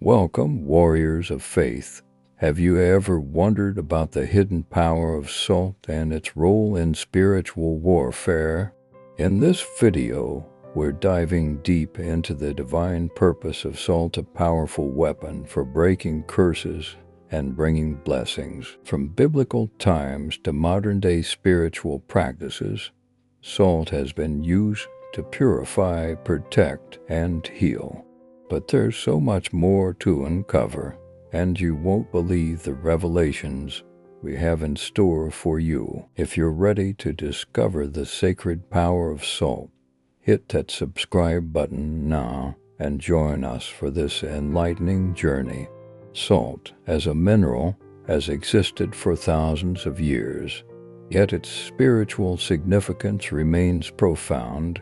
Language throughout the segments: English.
Welcome, warriors of faith. Have you ever wondered about the hidden power of salt and its role in spiritual warfare? In this video, we're diving deep into the divine purpose of salt, a powerful weapon for breaking curses and bringing blessings. From biblical times to modern-day spiritual practices, salt has been used to purify, protect, and heal. But there's so much more to uncover, and you won't believe the revelations we have in store for you. If you're ready to discover the sacred power of salt, hit that subscribe button now and join us for this enlightening journey. Salt, as a mineral, has existed for thousands of years, yet its spiritual significance remains profound.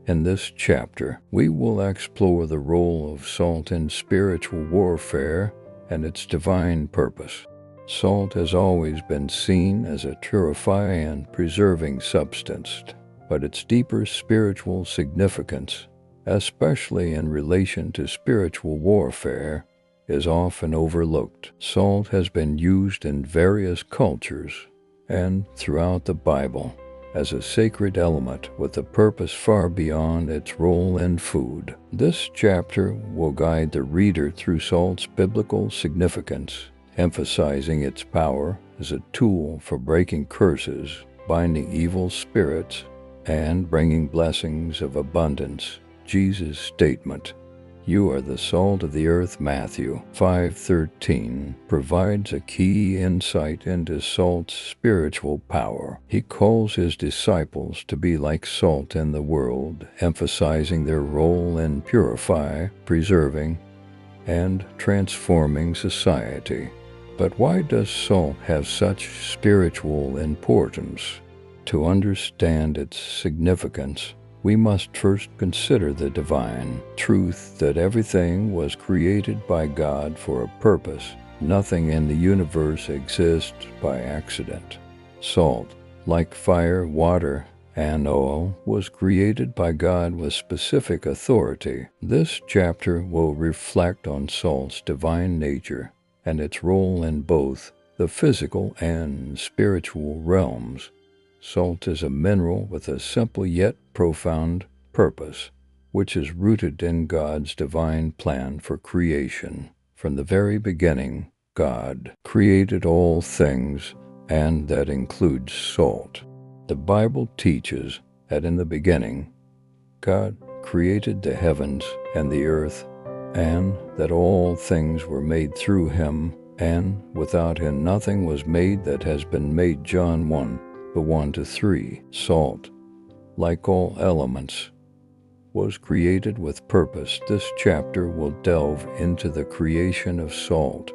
In this chapter, we will explore the role of salt in spiritual warfare and its divine purpose. Salt has always been seen as a purifying and preserving substance, but its deeper spiritual significance, especially in relation to spiritual warfare, is often overlooked. Salt has been used in various cultures and throughout the Bible as a sacred element with a purpose far beyond its role in food. This chapter will guide the reader through salt's biblical significance, emphasizing its power as a tool for breaking curses, binding evil spirits, and bringing blessings of abundance. Jesus' statement, "You are the salt of the earth," Matthew 5:13, provides a key insight into salt's spiritual power. He calls his disciples to be like salt in the world, emphasizing their role in purifying, preserving, and transforming society. But why does salt have such spiritual importance? To understand its significance, we must first consider the divine truth that everything was created by God for a purpose. Nothing in the universe exists by accident. Salt, like fire, water, and oil, was created by God with specific authority. This chapter will reflect on salt's divine nature and its role in both the physical and spiritual realms. Salt is a mineral with a simple yet profound purpose, which is rooted in God's divine plan for creation. From the very beginning, God created all things, and that includes salt. The Bible teaches that in the beginning, God created the heavens and the earth, and that all things were made through him, and without him nothing was made that has been made. John 1:1-3. Salt, like all elements, was created with purpose. This chapter will delve into the creation of salt,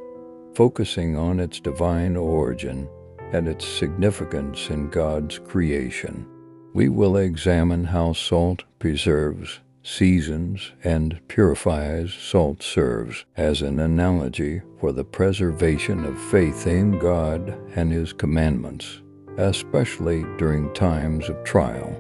focusing on its divine origin and its significance in God's creation. We will examine how salt preserves, seasons, and purifies. Salt serves as an analogy for the preservation of faith in God and his commandments, especially during times of trial.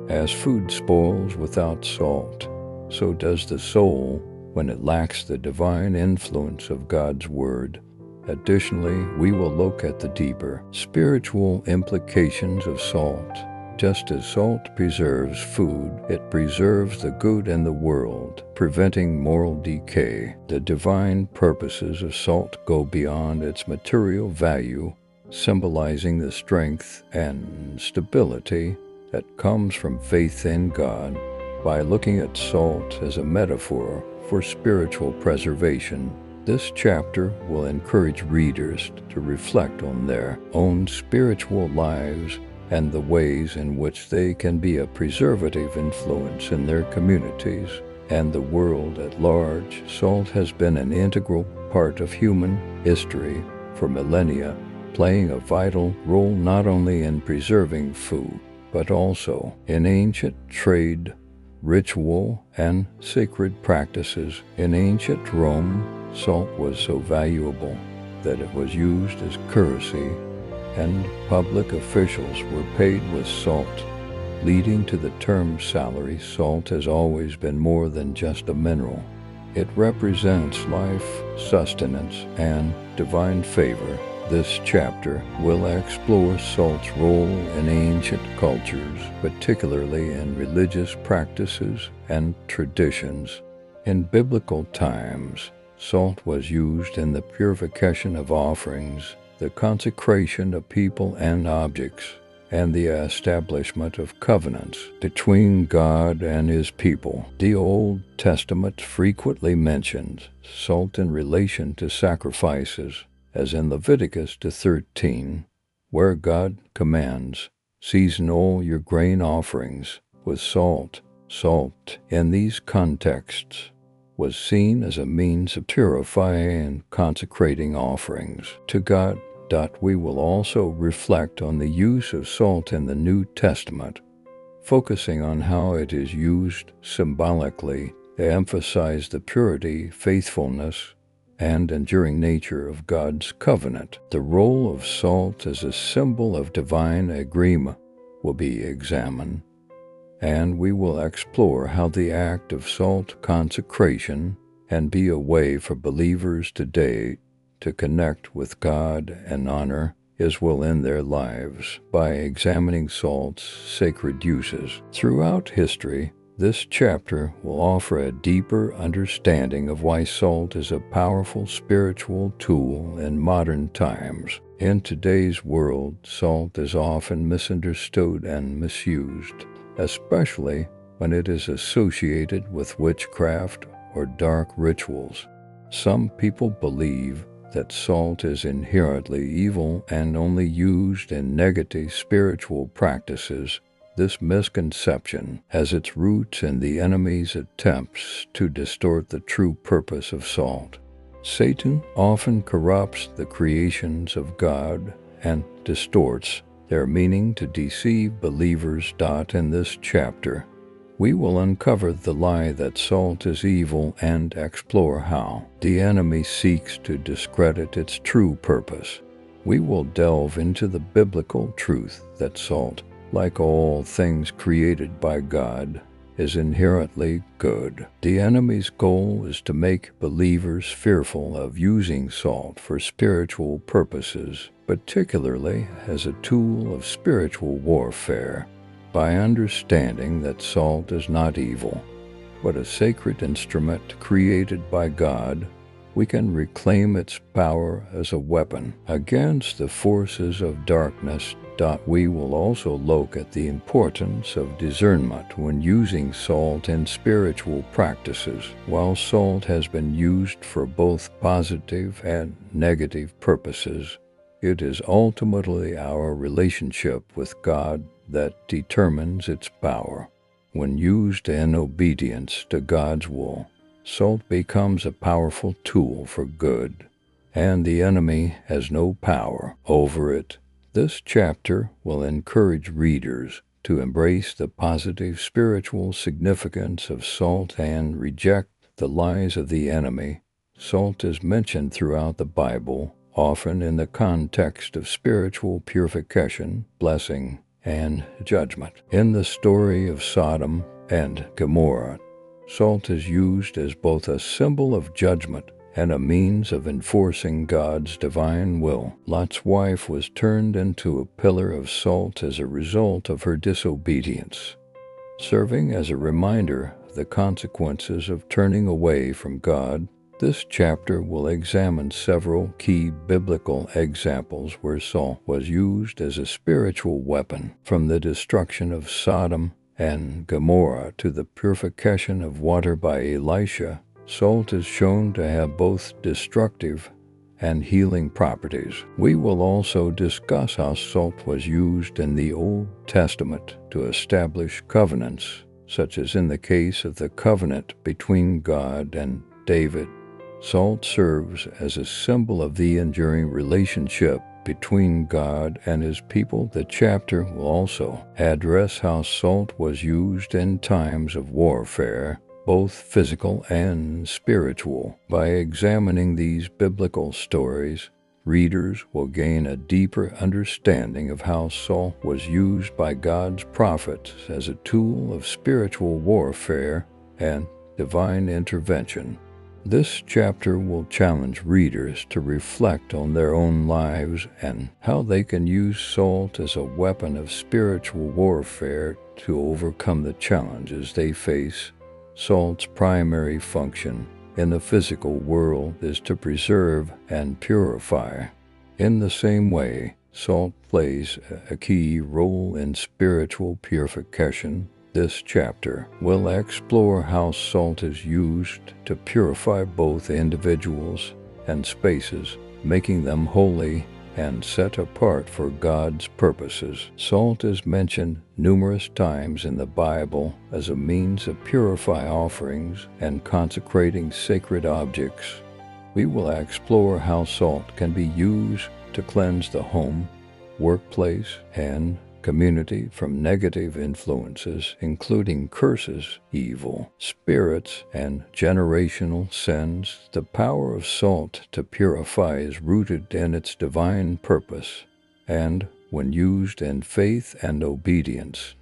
As food spoils without salt, so does the soul when it lacks the divine influence of God's Word. Additionally, we will look at the deeper spiritual implications of salt. Just as salt preserves food, it preserves the good in the world, preventing moral decay. The divine purposes of salt go beyond its material value, symbolizing the strength and stability that comes from faith in God. By looking at salt as a metaphor for spiritual preservation, this chapter will encourage readers to reflect on their own spiritual lives and the ways in which they can be a preservative influence in their communities and the world at large. Salt has been an integral part of human history for millennia, playing a vital role not only in preserving food, but also in ancient trade, ritual, and sacred practices. In ancient Rome, salt was so valuable that it was used as currency, and public officials were paid with salt, leading to the term salary. Salt has always been more than just a mineral. It represents life, sustenance, and divine favor. This chapter will explore salt's role in ancient cultures, particularly in religious practices and traditions. In biblical times, salt was used in the purification of offerings, the consecration of people and objects, and the establishment of covenants between God and His people. The Old Testament frequently mentions salt in relation to sacrifices, as in Leviticus 13, where God commands, "Season all your grain offerings with salt." Salt, in these contexts, was seen as a means of purifying and consecrating offerings to God. We will also reflect on the use of salt in the New Testament, focusing on how it is used symbolically to emphasize the purity, faithfulness, and enduring nature of God's covenant. The role of salt as a symbol of divine agreement will be examined, and we will explore how the act of salt consecration can be a way for believers today to connect with God and honor His will in their lives by examining salt's sacred uses. Throughout history, this chapter will offer a deeper understanding of why salt is a powerful spiritual tool in modern times. In today's world, salt is often misunderstood and misused, especially when it is associated with witchcraft or dark rituals. Some people believe that salt is inherently evil and only used in negative spiritual practices. This misconception has its roots in the enemy's attempts to distort the true purpose of salt. Satan often corrupts the creations of God and distorts their meaning to deceive believers. In this chapter, we will uncover the lie that salt is evil and explore how the enemy seeks to discredit its true purpose. We will delve into the biblical truth that salt, like all things created by God, is inherently good. The enemy's goal is to make believers fearful of using salt for spiritual purposes, particularly as a tool of spiritual warfare. By understanding that salt is not evil, but a sacred instrument created by God, we can reclaim its power as a weapon against the forces of darkness. We will also look at the importance of discernment when using salt in spiritual practices. While salt has been used for both positive and negative purposes, it is ultimately our relationship with God that determines its power. When used in obedience to God's will, salt becomes a powerful tool for good, and the enemy has no power over it. This chapter will encourage readers to embrace the positive spiritual significance of salt and reject the lies of the enemy. Salt is mentioned throughout the Bible, often in the context of spiritual purification, blessing, and judgment. In the story of Sodom and Gomorrah, salt is used as both a symbol of judgment and a means of enforcing God's divine will. Lot's wife was turned into a pillar of salt as a result of her disobedience, serving as a reminder of the consequences of turning away from God. This chapter will examine several key biblical examples where salt was used as a spiritual weapon, from the destruction of Sodom and Gomorrah to the purification of water by Elisha. Salt is shown to have both destructive and healing properties. We will also discuss how salt was used in the Old Testament to establish covenants, such as in the case of the covenant between God and David. Salt serves as a symbol of the enduring relationship between God and His people. The chapter will also address how salt was used in times of warfare, both physical and spiritual. By examining these biblical stories, readers will gain a deeper understanding of how salt was used by God's prophets as a tool of spiritual warfare and divine intervention. This chapter will challenge readers to reflect on their own lives and how they can use salt as a weapon of spiritual warfare to overcome the challenges they face. Salt's primary function in the physical world is to preserve and purify. In the same way, salt plays a key role in spiritual purification. This chapter will explore how salt is used to purify both individuals and spaces, making them holy and set apart for God's purposes. Salt is mentioned numerous times in the Bible as a means of purifying offerings and consecrating sacred objects. We will explore how salt can be used to cleanse the home, workplace, and community from negative influences, including curses, evil spirits, and generational sins. The power of salt to purify is rooted in its divine purpose, and when used in faith and obedience,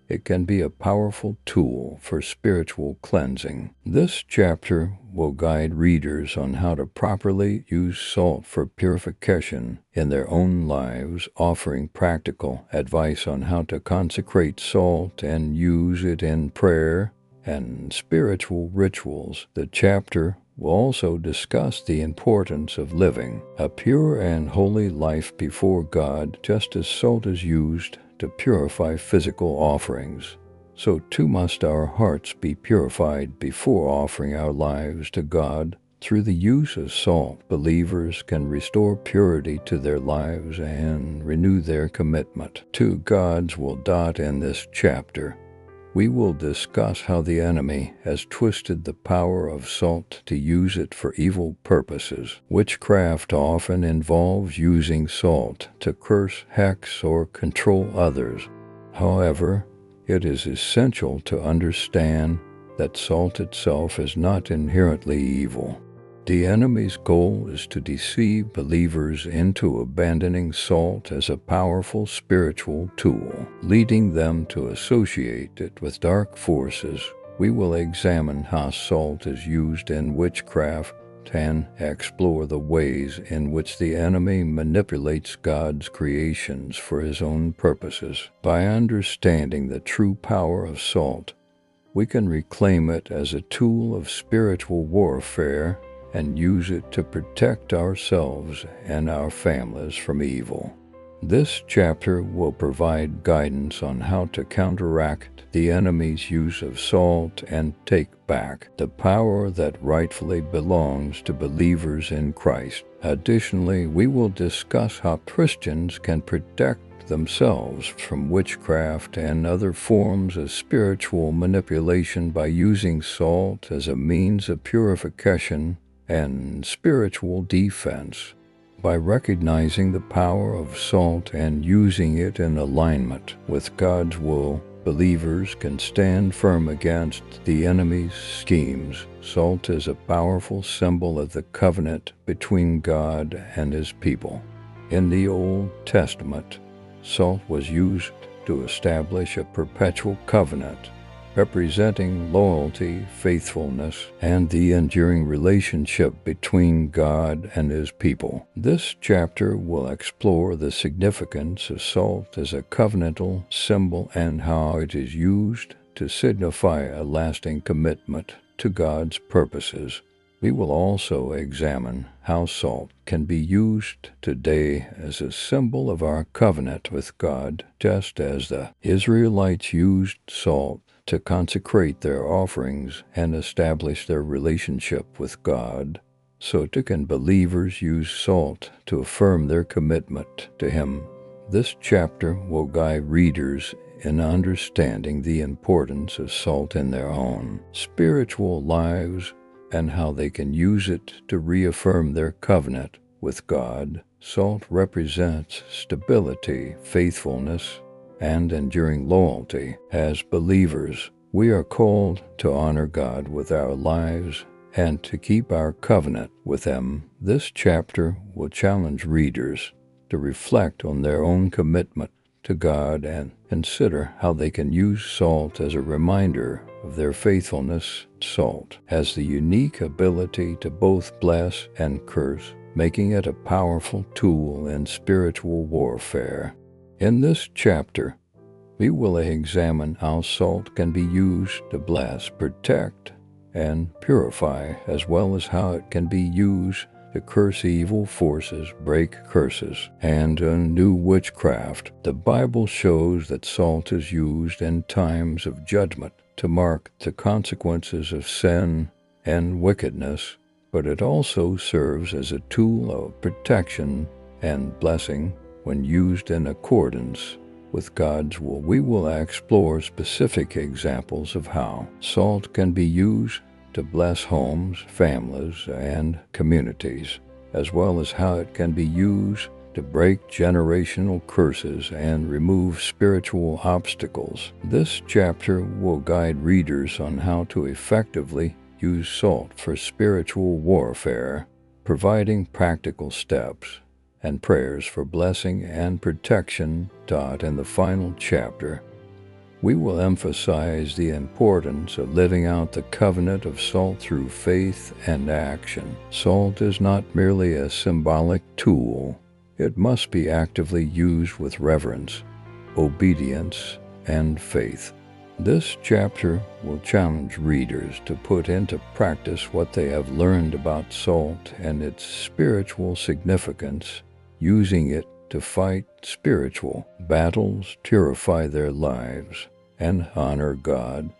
it can be a powerful tool for spiritual cleansing. This chapter will guide readers on how to properly use salt for purification in their own lives, offering practical advice on how to consecrate salt and use it in prayer and spiritual rituals. The chapter will also discuss the importance of living a pure and holy life before God. Just as salt is used to purify physical offerings, so too must our hearts be purified before offering our lives to God. Through the use of salt, believers can restore purity to their lives and renew their commitment to God's will. In this chapter, we will discuss how the enemy has twisted the power of salt to use it for evil purposes. Witchcraft often involves using salt to curse, hex, or control others. However, it is essential to understand that salt itself is not inherently evil. The enemy's goal is to deceive believers into abandoning salt as a powerful spiritual tool, leading them to associate it with dark forces. We will examine how salt is used in witchcraft and explore the ways in which the enemy manipulates God's creations for his own purposes. By understanding the true power of salt, we can reclaim it as a tool of spiritual warfare and use it to protect ourselves and our families from evil. This chapter will provide guidance on how to counteract the enemy's use of salt and take back the power that rightfully belongs to believers in Christ. Additionally, we will discuss how Christians can protect themselves from witchcraft and other forms of spiritual manipulation by using salt as a means of purification and spiritual defense. By recognizing the power of salt and using it in alignment with God's will, believers can stand firm against the enemy's schemes. Salt is a powerful symbol of the covenant between God and his people. In the Old Testament, salt was used to establish a perpetual covenant, representing loyalty, faithfulness, and the enduring relationship between God and his people. This chapter will explore the significance of salt as a covenantal symbol and how it is used to signify a lasting commitment to God's purposes. We will also examine how salt can be used today as a symbol of our covenant with God, just as the Israelites used salt to consecrate their offerings and establish their relationship with God. So too can believers use salt to affirm their commitment to Him. This chapter will guide readers in understanding the importance of salt in their own spiritual lives and how they can use it to reaffirm their covenant with God. Salt represents stability, faithfulness, and enduring loyalty. As believers, we are called to honor God with our lives and to keep our covenant with Him. This chapter will challenge readers to reflect on their own commitment to God and consider how they can use salt as a reminder of their faithfulness. Salt has the unique ability to both bless and curse, making it a powerful tool in spiritual warfare. In this chapter, we will examine how salt can be used to bless, protect, and purify, as well as how it can be used to curse evil forces, break curses, and undo witchcraft. The Bible shows that salt is used in times of judgment to mark the consequences of sin and wickedness, but it also serves as a tool of protection and blessing when used in accordance with God's will. We will explore specific examples of how salt can be used to bless homes, families, and communities, as well as how it can be used to break generational curses and remove spiritual obstacles. This chapter will guide readers on how to effectively use salt for spiritual warfare, providing practical steps and prayers for blessing and protection. In the final chapter, we will emphasize the importance of living out the covenant of salt through faith and action. Salt is not merely a symbolic tool. It must be actively used with reverence, obedience, and faith. This chapter will challenge readers to put into practice what they have learned about salt and its spiritual significance, using it to fight spiritual battles, purify their lives, and honor God.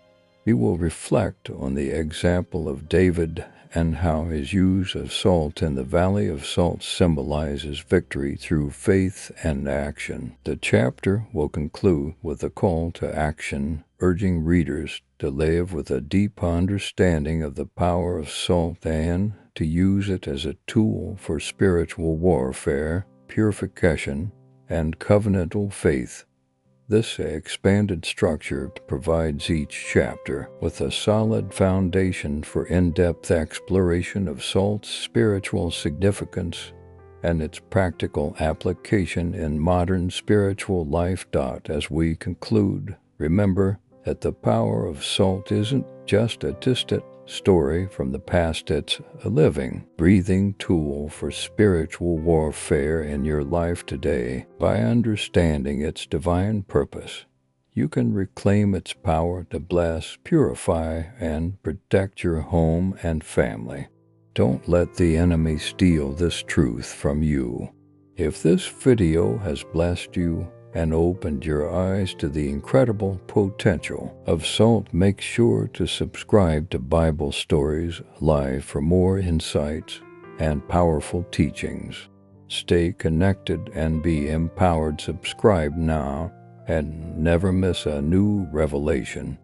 We will reflect on the example of David and how his use of salt in the Valley of Salt symbolizes victory through faith and action. The chapter will conclude with a call to action, urging readers to live with a deep understanding of the power of salt and to use it as a tool for spiritual warfare, purification, and covenantal faith. This expanded structure provides each chapter with a solid foundation for in-depth exploration of salt's spiritual significance and its practical application in modern spiritual life. As we conclude, remember that the power of salt isn't just a distant story from the past. It's a living, breathing tool for spiritual warfare in your life today. By understanding its divine purpose, you can reclaim its power to bless, purify, and protect your home and family. Don't let the enemy steal this truth from you. If this video has blessed you and opened your eyes to the incredible potential of salt, make sure to subscribe to Bible Stories Live for more insights and powerful teachings. Stay connected and be empowered. Subscribe now and never miss a new revelation.